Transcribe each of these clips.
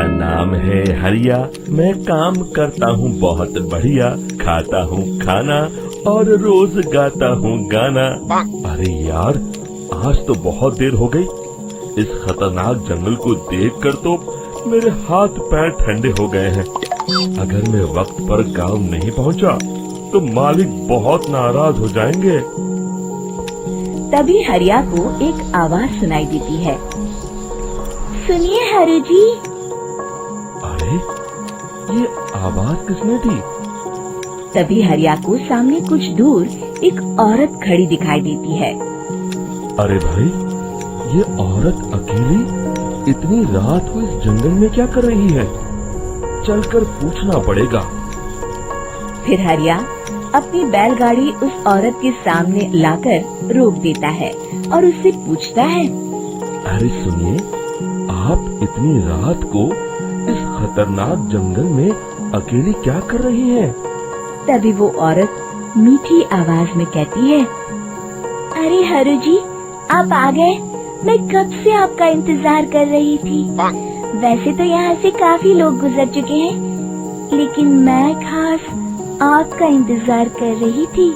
मेरा नाम है हरिया, मैं काम करता हूँ बहुत बढ़िया, खाता हूँ खाना और रोज गाता हूँ गाना। अरे यार, आज तो बहुत देर हो गई। इस खतरनाक जंगल को देखकर तो मेरे हाथ पैर ठंडे हो गए हैं। अगर मैं वक्त पर गांव नहीं पहुंचा तो मालिक बहुत नाराज हो जाएंगे। तभी हरिया को एक आवाज सुनाई देती है। सुनिए हरु जी। अरे, ये आवाज किसने दी? तभी हरिया को सामने कुछ दूर एक औरत खड़ी दिखाई देती है। अरे भाई, ये औरत अकेली इतनी रात को इस जंगल में क्या कर रही है? चलकर पूछना पड़ेगा। फिर हरिया अपनी बैलगाड़ी उस औरत के सामने लाकर रोक देता है और उससे पूछता है। अरे सुनिए, आप इतनी रात को इस खतरनाक जंगल में अकेली क्या कर रही हैं? तभी वो औरत मीठी आवाज में कहती है। अरे हरु जी, आप आ गए। मैं कब से आपका इंतजार कर रही थी। वैसे तो यहाँ से काफी लोग गुजर चुके हैं, लेकिन मैं खास आपका इंतजार कर रही थी।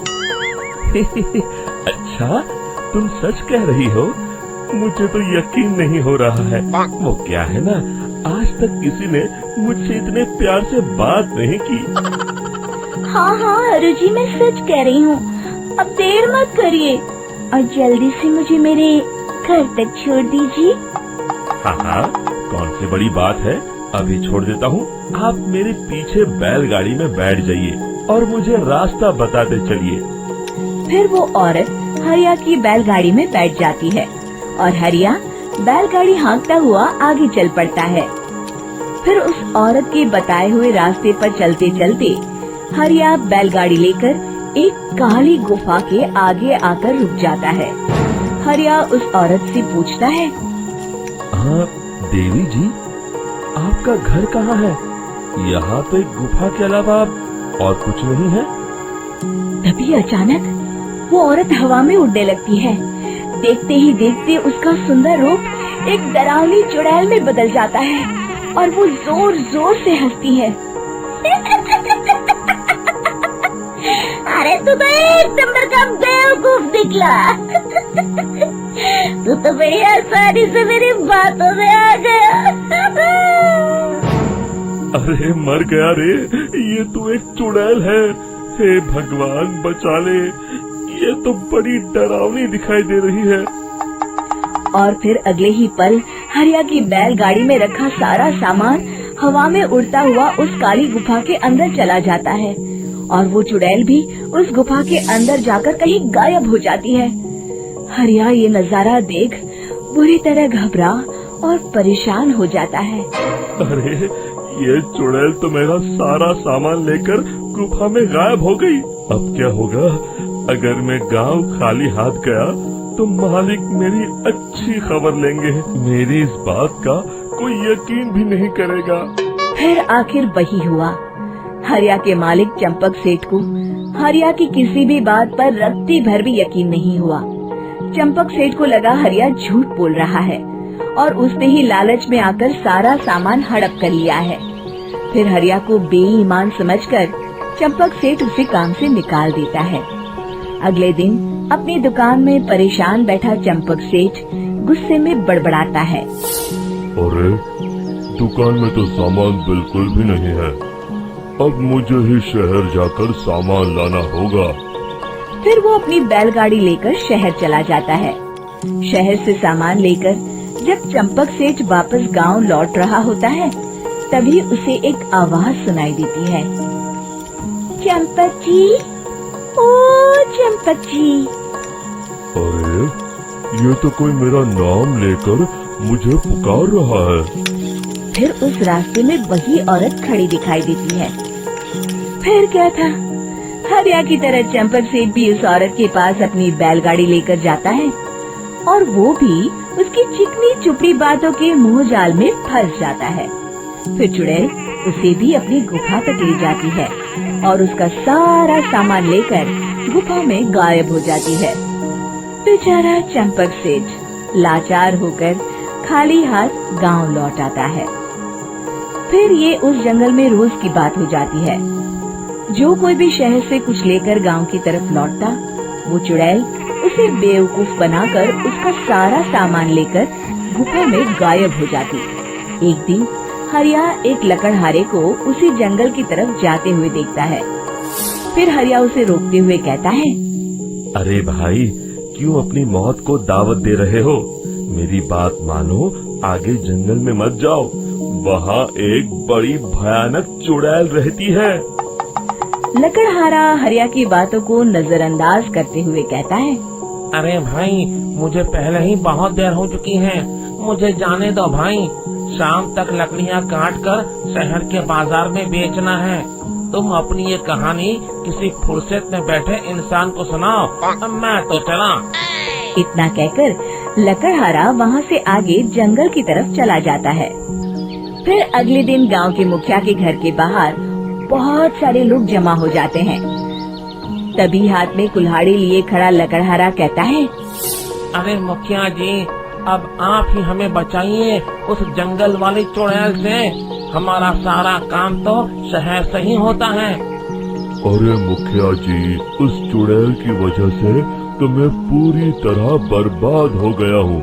अच्छा, तुम सच कह रही हो? मुझे तो यकीन नहीं हो रहा है। वो क्या है ना, आज तक किसी ने मुझसे इतने प्यार से बात नहीं की। हाँ हाँ हरु जी, मैं सच कह रही हूँ। अब देर मत करिए और जल्दी से मुझे मेरे घर तक छोड़ दीजिए। हाँ हाँ, कौन सी बड़ी बात है, अभी छोड़ देता हूँ। आप मेरे पीछे बैलगाड़ी में बैठ जाइए और मुझे रास्ता बताते चलिए। फिर वो औरत हरिया की बैलगाड़ी में बैठ जाती है और हरिया बैलगाड़ी हाँकता हुआ आगे चल पड़ता है। फिर उस औरत के बताए हुए रास्ते पर चलते चलते हरिया बैलगाड़ी लेकर एक काली गुफा के आगे आकर रुक जाता है। हरिया उस औरत से पूछता है। हाँ देवी जी, आपका घर कहाँ है? यहाँ तो एक गुफा के अलावा और कुछ नहीं है। तभी अचानक वो औरत हवा में उड़ने लगती है। देखते ही देखते उसका सुंदर रूप एक डरावनी चुड़ैल में बदल जाता है और वो जोर जोर से हंसती है। अरे तू तो एक नंबर का बेवकूफ निकला। तू तो बड़ी आसानी से मेरी बातों में आ गया। अरे मर गया रे, ये तो एक चुड़ैल है। हे भगवान बचा ले, ये तो बड़ी डरावनी दिखाई दे रही है। और फिर अगले ही पल हरिया की बैलगाड़ी में रखा सारा सामान हवा में उड़ता हुआ उस काली गुफा के अंदर चला जाता है और वो चुड़ैल भी उस गुफा के अंदर जाकर कहीं गायब हो जाती है। हरिया ये नजारा देख बुरी तरह घबरा और परेशान हो जाता है। अरे, ये चुड़ैल तो मेरा सारा सामान लेकर गुफा में गायब हो गई। अब क्या होगा? अगर मैं गांव खाली हाथ गया तो मालिक मेरी अच्छी खबर लेंगे। मेरी इस बात का कोई यकीन भी नहीं करेगा। फिर आखिर वही हुआ। हरिया के मालिक चंपक सेठ को हरिया की किसी भी बात पर रत्ती भर भी यकीन नहीं हुआ। चंपक सेठ को लगा हरिया झूठ बोल रहा है और उसने ही लालच में आकर सारा सामान हड़प कर लिया है। फिर हरिया को बेईमान समझकर चंपक सेठ उसे काम से निकाल देता है। अगले दिन अपनी दुकान में परेशान बैठा चंपक सेठ गुस्से में बड़बड़ाता है। अरे, दुकान में तो सामान बिल्कुल भी नहीं है। अब मुझे ही शहर जाकर सामान लाना होगा। फिर वो अपनी बैलगाड़ी लेकर शहर चला जाता है। शहर से सामान लेकर जब चंपक सेठ वापस गांव लौट रहा होता है, तभी उसे एक आवाज सुनाई देती है। चंपक जी, ओ चंपक जी। अरे, ये तो कोई मेरा नाम लेकर मुझे पुकार रहा है। फिर उस रास्ते में वही औरत खड़ी दिखाई देती है। फिर क्या था, हरिया की तरह चंपक सेठ भी उस औरत के पास अपनी बैलगाड़ी लेकर जाता है और वो भी उसकी चिकनी चुपड़ी बातों के मुंह जाल में फंस जाता है। फिर चुड़ैल उसे भी अपनी गुफा तक ले जाती है और उसका सारा सामान लेकर गुफा में गायब हो जाती है। बेचारा चंपक सेठ लाचार होकर खाली हाथ गांव लौट आता है। फिर ये उस जंगल में रोज की बात हो जाती है। जो कोई भी शहर से कुछ लेकर गांव की तरफ लौटता, वो चुड़ैल उसे बेवकूफ बनाकर उसका सारा सामान लेकर गुफा में गायब हो जाती। एक दिन हरिया एक लकड़हारे को उसी जंगल की तरफ जाते हुए देखता है। फिर हरिया उसे रोकते हुए कहता है, अरे भाई, क्यों अपनी मौत को दावत दे रहे हो? मेरी बात मानो, आगे जंगल में मत जाओ, वहाँ एक बड़ी भयानक चुड़ैल रहती है। लकड़हारा हरिया की बातों को नजरअंदाज करते हुए कहता है, अरे भाई, मुझे पहले ही बहुत देर हो चुकी है, मुझे जाने दो भाई। शाम तक लकड़ियाँ काट कर शहर के बाजार में बेचना है। तुम अपनी ये कहानी किसी फुर्सत में बैठे इंसान को सुनाओ, अब मैं तो चला। इतना कहकर लकड़हारा वहाँ से आगे जंगल की तरफ चला जाता है। फिर अगले दिन गांव के मुखिया के घर के बाहर बहुत सारे लोग जमा हो जाते हैं। तभी हाथ में कुल्हाड़ी लिए खड़ा लकड़हारा कहता है, अरे मुखिया जी, अब आप ही हमें बचाइए उस जंगल वाली चुड़ैल से। हमारा सारा काम तो शहर से ही होता है। अरे मुखिया जी, उस चुड़ैल की वजह से तो मैं पूरी तरह बर्बाद हो गया हूँ।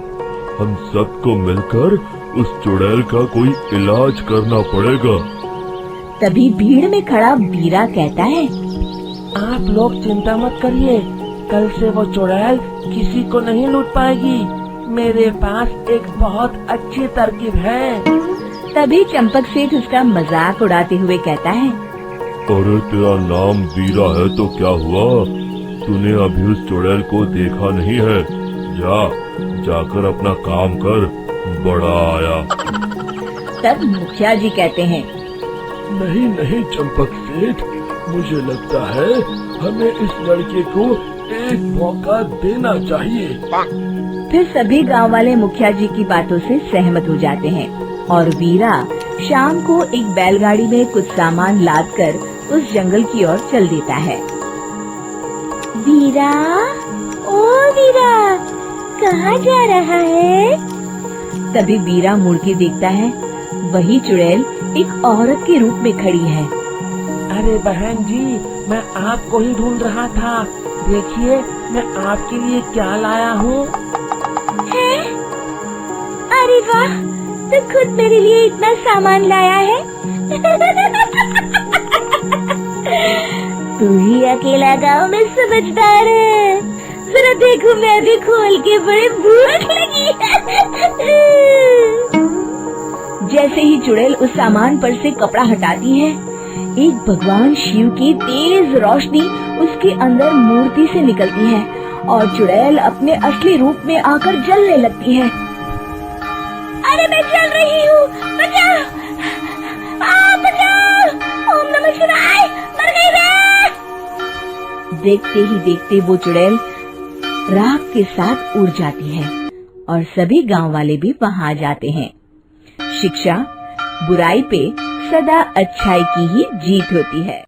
हम सबको मिलकर उस चुड़ैल का कोई इलाज करना पड़ेगा। तभी भीड़ में खड़ा बीरा कहता है, आप लोग चिंता मत करिए, कल से वो चुड़ैल किसी को नहीं लूट पाएगी। मेरे पास एक बहुत अच्छी तरकीब है। तभी चंपक सेठ उसका मजाक उड़ाते हुए कहता है, अरे तेरा नाम बीरा है तो क्या हुआ? तूने अभी उस चुड़ैल को देखा नहीं है? जाकर अपना काम कर, बड़ा आया। तब मुखिया जी कहते हैं, नहीं नहीं चंपक सेठ, मुझे लगता है हमें इस लड़के को एक मौका देना चाहिए। फिर सभी गांव वाले मुखिया जी की बातों से सहमत हो जाते हैं और वीरा शाम को एक बैलगाड़ी में कुछ सामान लादकर उस जंगल की ओर चल देता है। वीरा, ओ वीरा, कहाँ जा रहा है? तभी वीरा मुड़ के देखता है, वही चुड़ैल एक औरत के रूप में खड़ी है। अरे बहन जी, मैं आपको ही ढूंढ रहा था। देखिए, मैं आपके लिए क्या लाया हूँ। अरे वाह, तो खुद मेरे लिए इतना सामान लाया है। तू ही अकेला गांव में समझदार है। जरा देखो, मैं भी खोल के, बड़े भूख लगी है। जैसे ही चुड़ैल उस सामान पर से कपड़ा हटाती है, एक भगवान शिव की तेज रोशनी उसके अंदर मूर्ति से निकलती है और चुड़ैल अपने असली रूप में आकर जलने लगती है। अरे मैं जल रही हूँ, बचाओ! बचाओ! ओम नमः शिवाय, मर गई मैं! देखते ही देखते वो चुड़ैल राख के साथ उड़ जाती है और सभी गांव वाले भी वहां आ जाते हैं। शिक्षा बुराई पे सदा अच्छाई की ही जीत होती है।